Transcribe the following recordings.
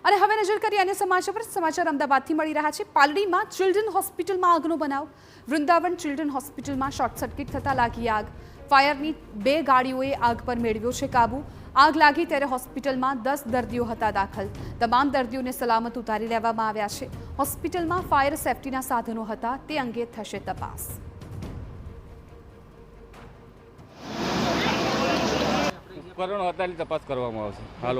અને હવે નજર કરીએ અન્ય સમાચાર પર। સમાચાર અમદાવાદથી મળી રહ્યા છે। પાલડીમાં ચિલ્ડ્રન હોસ્પિટલમાં આગનો બનાવ। વૃંદાવન ચિલ્ડ્રન હોસ્પિટલમાં શોર્ટ સર્કિટ થતા લાગી આગ। ફાયરની 2 ગાડીઓએ આગ પર મેળવ્યો છે કાબુ। આગ લાગી ત્યારે હોસ્પિટલમાં 10 દર્દીઓ હતા દાખલ। તમામ દર્દીઓને સલામત ઉતારી લેવામાં આવ્યા છે। હોસ્પિટલમાં ફાયર સેફટીના સાધનો હતા, તે અંગે થશે તપાસ। ઉપકરણો હતા એની તપાસ કરવામાં આવશે। હાલ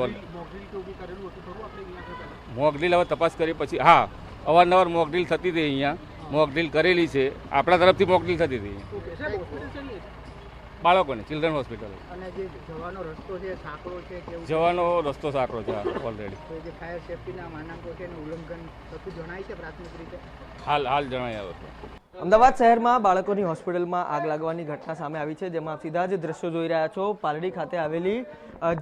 મોકડ્રીલ હવે તપાસ કરી પછી હા અવારનવાર મોકડ્રીલ થતી હતી, અહીંયા મોકડ્રીલ કરેલી છે, આપણા તરફથી મોકડ્રીલ થતી હતી બાળકોને ચિલ્ડ્રન હોસ્પિટલ। અને જે જવાનો રસ્તો છે સાંકડો છે કે જવાનો રસ્તો સાંકડો છે ઓલરેડી। તો જે ફાયર સેફટીના માનાંકો છે એનું ઉલ્લંઘન થતું જણાય છે પ્રાથમિક રીતે? હાલ જણાય હતો। અમદાવાદ શહેરમાં બાળકોની હોસ્પિટલમાં આગ લાગવાની ઘટના સામે આવી છે, જેમાં સીધા જ દ્રશ્યો જોઈ રહ્યા છો। પાલડી ખાતે આવેલી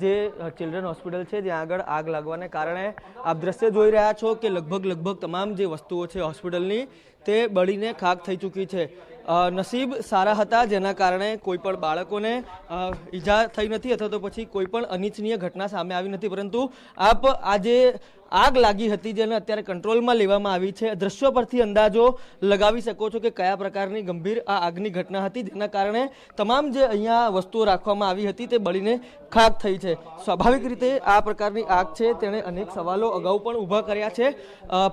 જે ચિલ્ડ્રન હોસ્પિટલ છે, જ્યાં આગળ આગ લાગવાને કારણે આપ દ્રશ્ય જોઈ રહ્યા છો કે લગભગ તમામ જે વસ્તુઓ છે હોસ્પિટલની તે બળીને ખાક થઈ ચૂકી છે। નસીબ સારા હતા, જેના કારણે કોઈ પણ બાળકોને ઈજા થઈ નથી અથવા તો પછી કોઈ પણ અનિચ્છનીય ઘટના સામે આવી નથી, પરંતુ આપ આજે આગ લાગી હતી જેને અત્યારે કંટ્રોલમાં લેવામાં આવી છે। દ્રશ્યો પરથી અંદાજો લગાવી શકો છો કે કયા પ્રકારની ગંભીર આ આગની ઘટના હતી, જેના કારણે તમામ જે અહીંયા વસ્તુઓ રાખવામાં આવી હતી તે બળીને ખાક થઈ છે। સ્વાભાવિક રીતે આ પ્રકારની આગ છે તેણે અનેક સવાલો અગાઉ પણ ઊભા કર્યા છે,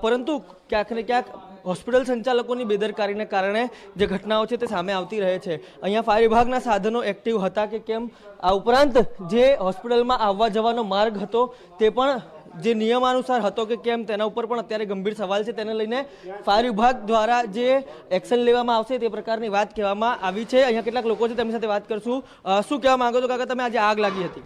પરંતુ ક્યાંક ને ક્યાંક હોસ્પિટલ સંચાલકોની બેદરકારીને કારણે જે ઘટનાઓ છે તે સામે આવતી રહે છે। અહીંયા ફાયર વિભાગના સાધનો એક્ટિવ હતા કે કેમ, આ ઉપરાંત જે હોસ્પિટલમાં આવવા જવાનો માર્ગ હતો તે પણ જે નિયમાનુસાર હતો કે કેમ, તેના ઉપર પણ અત્યારે ગંભીર સવાલ છે। તેને લઈને ફાયર વિભાગ દ્વારા જે એક્શન લેવામાં આવશે તે પ્રકારની વાત કહેવામાં આવી છે। અહીંયા કેટલાક લોકો છે તેમની સાથે વાત કરશું। શું કહેવા માંગો છો કાકા, તમે આજે આગ લાગી હતી?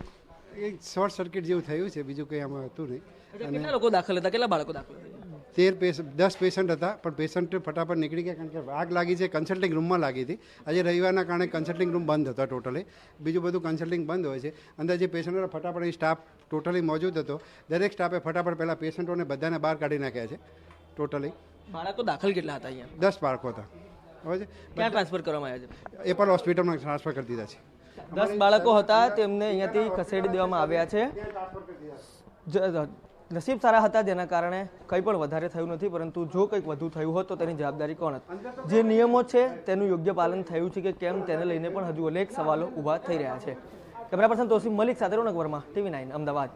એક શોર્ટ સર્કિટ જેવું થયું છે, બીજું કંઈ આમાં હતું નહીં। કેટલા લોકો દાખલ હતા, કેટલા બાળકો દાખલ હતા? 10 પેશન્ટ હતા, પણ પેશન્ટ ફટાફટ નીકળી ગયા, કારણ કે આગ લાગી છે કન્સલ્ટિંગ રૂમમાં લાગી હતી। આજે રવિવારના કારણે કન્સલ્ટિંગ રૂમ બંધ હતો ટોટલી, બીજું બધું કન્સલ્ટિંગ બંધ હોય છે। અંદર જે પેશન્ટ હતા ફટાફટ અહીં સ્ટાફ ટોટલી મોજૂદ હતો, દરેક સ્ટાફે ફટાફટ પહેલાં પેશન્ટોને બધાને બહાર કાઢી નાખ્યા છે ટોટલી। બાળકો દાખલ કેટલા હતા અહીંયા? 10 બાળકો હતા। હવે છે ક્યાં ટ્રાન્સફર કરવામાં આવ્યા છે? એપલ હોસ્પિટલમાં ટ્રાન્સફર કરી દીધા છે। 10 બાળકો હતા, તેમને અહીંયાથી ખસેડી દેવામાં આવ્યા છે। નસીબ સારા હતા, જેના કારણે કંઈ પણ વધારે થયું નથી, પરંતુ જો કંઈક વધુ થયું હોત તો તેની જવાબદારી કોણ હતી? જે નિયમો છે તેનું યોગ્ય પાલન થયું છે કે કેમ, તેને લઈને પણ હજુ અનેક સવાલો ઊભા થઈ રહ્યા છે। કેમેરા પર્સન તોસીફ મલિક સાથે રોનક વર્મા, TV9 અમદાવાદ।